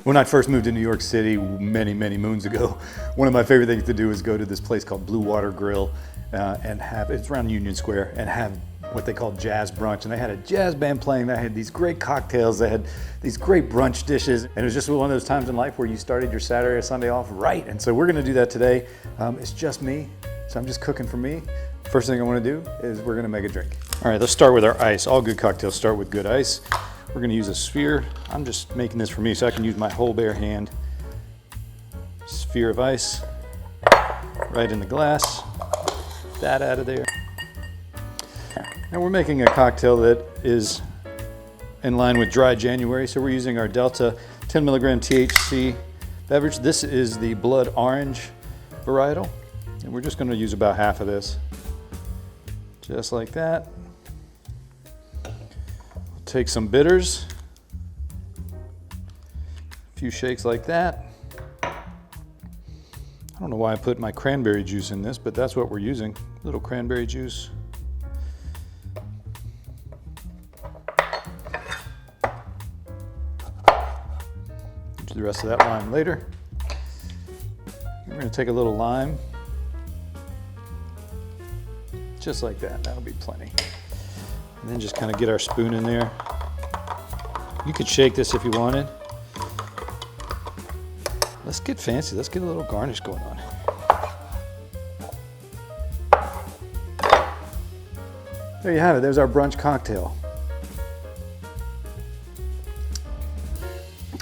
When I first moved to New York City many, many moons ago, one of my favorite things to do is go to this place called Blue Water Grill and it's around Union Square, and have what they call jazz brunch. And they had a jazz band playing, they had these great cocktails, they had these great brunch dishes. And it was just one of those times in life where you started your Saturday or Sunday off right. And so we're gonna do that today. It's just me, so I'm just cooking for me. First thing I wanna do is we're gonna make a drink. All right, let's start with our ice. All good cocktails start with good ice. We're gonna use a sphere. I'm just making this for me so I can use my whole bare hand. Sphere of ice, right in the glass. That out of there. Now we're making a cocktail that is in line with dry January, so we're using our Delta 10 milligram THC beverage. This is the blood orange varietal, and we're just gonna use about half of this. Just like that. Take some bitters, a few shakes like that. I don't know why I put my cranberry juice in this, but that's what we're using. A little cranberry juice. Do the rest of that lime later. We're going to take a little lime, just like that. That'll be plenty. And then just kind of get our spoon in there. You could shake this if you wanted. Let's get fancy. Let's get a little garnish going on. There you have it. There's our brunch cocktail.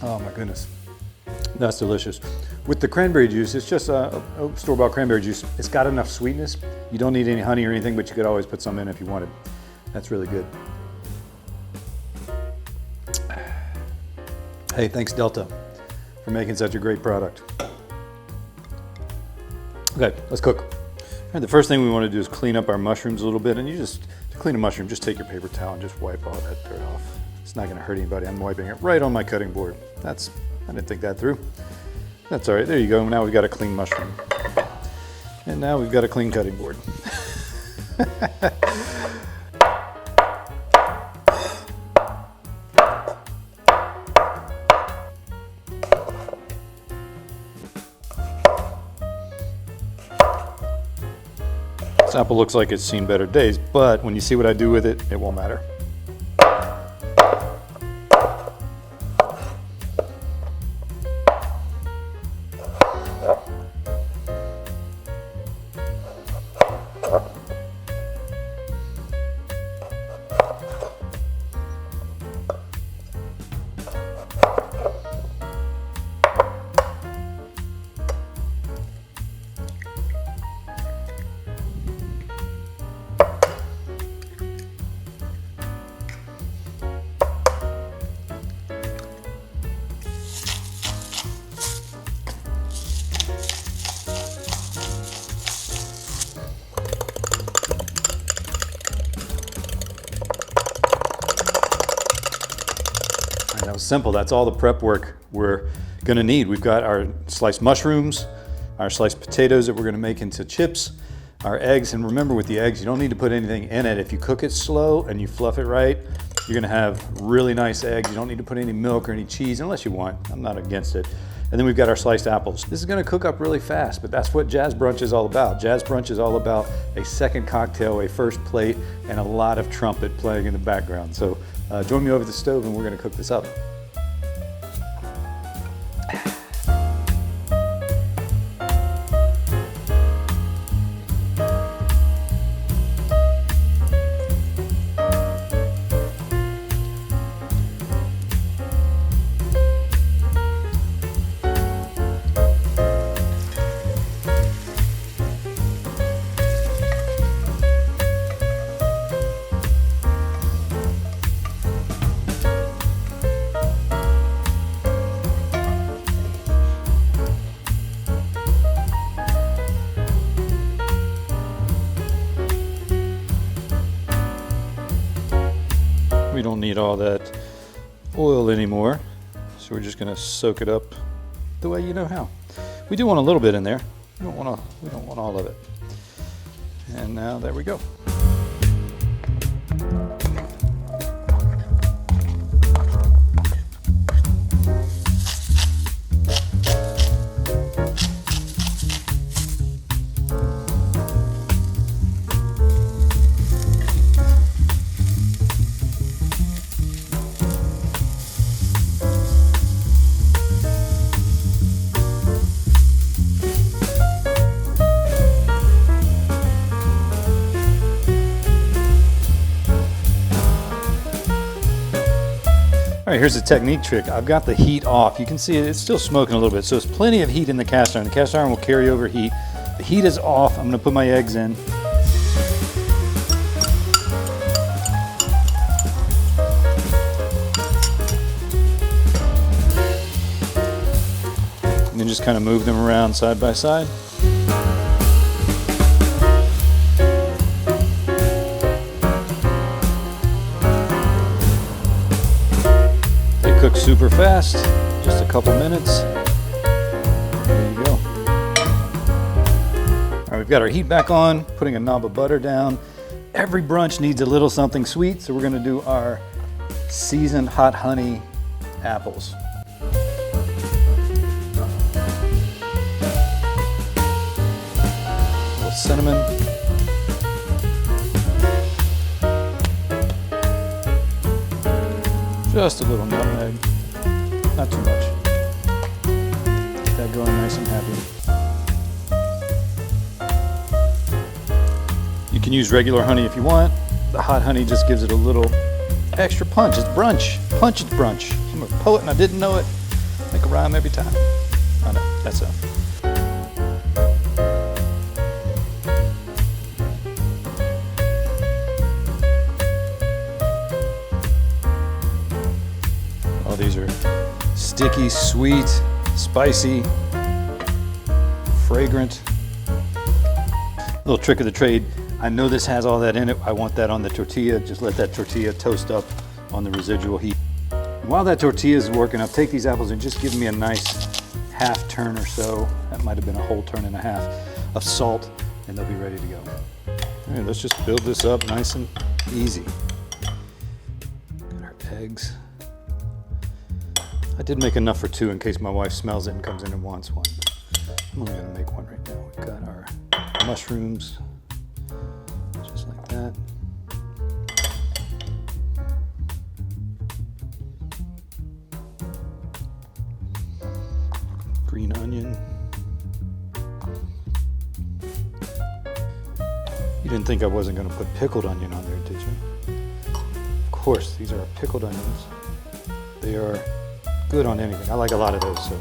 Oh my goodness. That's delicious. With the cranberry juice, it's just a store-bought cranberry juice. It's got enough sweetness. You don't need any honey or anything, but you could always put some in if you wanted. That's really good. Hey, thanks Delta for making such a great product. Okay, let's cook. All right, the first thing we want to do is clean up our mushrooms a little bit, and to clean a mushroom, just take your paper towel and just wipe all that dirt off. It's not going to hurt anybody. I'm wiping it right on my cutting board. I didn't think that through. That's all right. There you go. Now we've got a clean mushroom, and now we've got a clean cutting board. This apple looks like it's seen better days, but when you see what I do with it, it won't matter. That was simple. That's all the prep work we're gonna need. We've got our sliced mushrooms, our sliced potatoes that we're gonna make into chips, our eggs, and remember with the eggs, you don't need to put anything in it. If you cook it slow and you fluff it right, you're gonna have really nice eggs. You don't need to put any milk or any cheese unless you want. I'm not against it. And then we've got our sliced apples. This is gonna cook up really fast, but that's what Jazz Brunch is all about. Jazz Brunch is all about a second cocktail, a first plate, and a lot of trumpet playing in the background. So join me over the stove and we're gonna cook this up. We don't need all that oil anymore, so we're just going to soak it up the way you know how. We do want a little bit in there. We don't want all of it. And now there we go. here's the technique trick. I've got the heat off. You can see it's still smoking a little bit, so there's plenty of heat in the cast iron. The cast iron will carry over heat. The heat is off. I'm gonna put my eggs in. And then just kind of move them around side by side. They cook super fast, just a couple minutes. There you go. All right, we've got our heat back on, putting a knob of butter down. Every brunch needs a little something sweet, so we're gonna do our seasoned hot honey apples. Cinnamon. Just a little nutmeg, not too much. Get that going nice and happy. You can use regular honey if you want. The hot honey just gives it a little extra punch. It's brunch. Punch, it's brunch. I'm a poet and I didn't know it. Make a rhyme every time. I know, that's it. These are sticky, sweet, spicy, fragrant. Little trick of the trade. I know this has all that in it. I want that on the tortilla. Just let that tortilla toast up on the residual heat. And while that tortilla is working, I'll take these apples and just give me a nice half turn or so. That might have been a whole turn and a half of salt, and they'll be ready to go. All right, let's just build this up nice and easy. Got our eggs. I did make enough for two in case my wife smells it and comes in and wants one. I'm only gonna make one right now. We've got our mushrooms, just like that. Green onion. You didn't think I wasn't gonna put pickled onion on there, did you? Of course, these are pickled onions. They are good on anything. I like a lot of those, so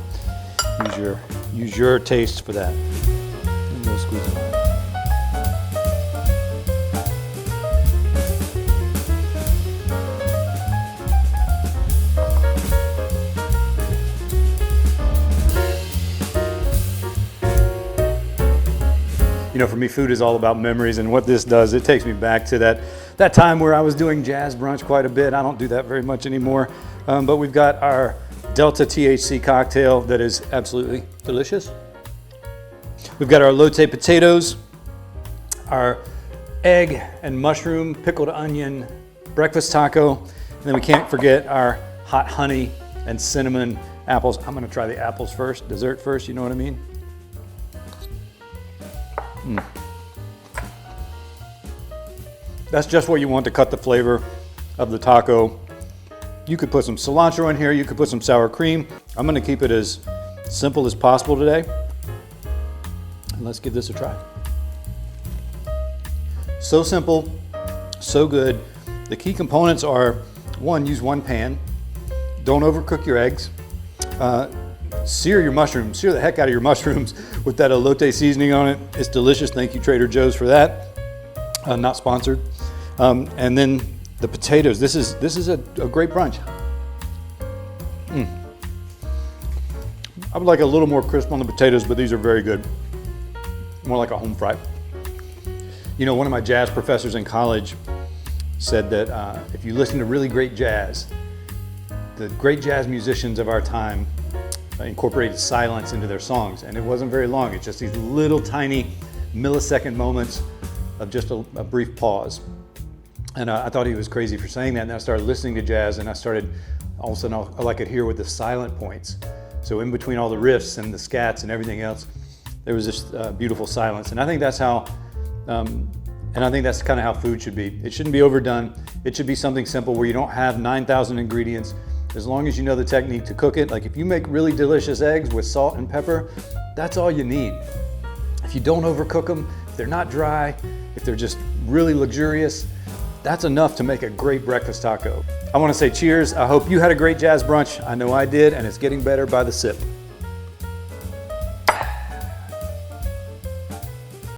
use your taste for that. And we'll squeeze it on. You know, for me, food is all about memories, and what this does, it takes me back to that time where I was doing jazz brunch quite a bit. I don't do that very much anymore, but we've got our Delta THC cocktail that is absolutely delicious. We've got our elote potatoes, our egg and mushroom pickled onion breakfast taco, and then we can't forget our hot honey and cinnamon apples. I'm gonna try the apples first, dessert first, you know what I mean? That's just what you want to cut the flavor of the taco. You could put some cilantro in here, you could put some sour cream. I'm gonna keep it as simple as possible today. And let's give this a try. So simple, so good. The key components are, one, use one pan. Don't overcook your eggs. Sear your mushrooms, sear the heck out of your mushrooms with that elote seasoning on it. It's delicious, thank you Trader Joe's for that. Not sponsored. And then the potatoes, this is a great brunch. I would like a little more crisp on the potatoes, but these are very good. More like a home fry. You know, one of my jazz professors in college said that if you listen to really great jazz, the great jazz musicians of our time incorporated silence into their songs, and it wasn't very long. It's just these little tiny millisecond moments of just a brief pause. And I thought he was crazy for saying that, and I started listening to jazz, and I started, all of a sudden, all I could hear were the silent points. So in between all the riffs and the scats and everything else, there was this beautiful silence. And I think that's how, kind of how food should be. It shouldn't be overdone. It should be something simple where you don't have 9,000 ingredients. As long as you know the technique to cook it, like if you make really delicious eggs with salt and pepper, that's all you need. If you don't overcook them, if they're not dry, if they're just really luxurious, that's enough to make a great breakfast taco. I want to say cheers. I hope you had a great jazz brunch. I know I did, and it's getting better by the sip.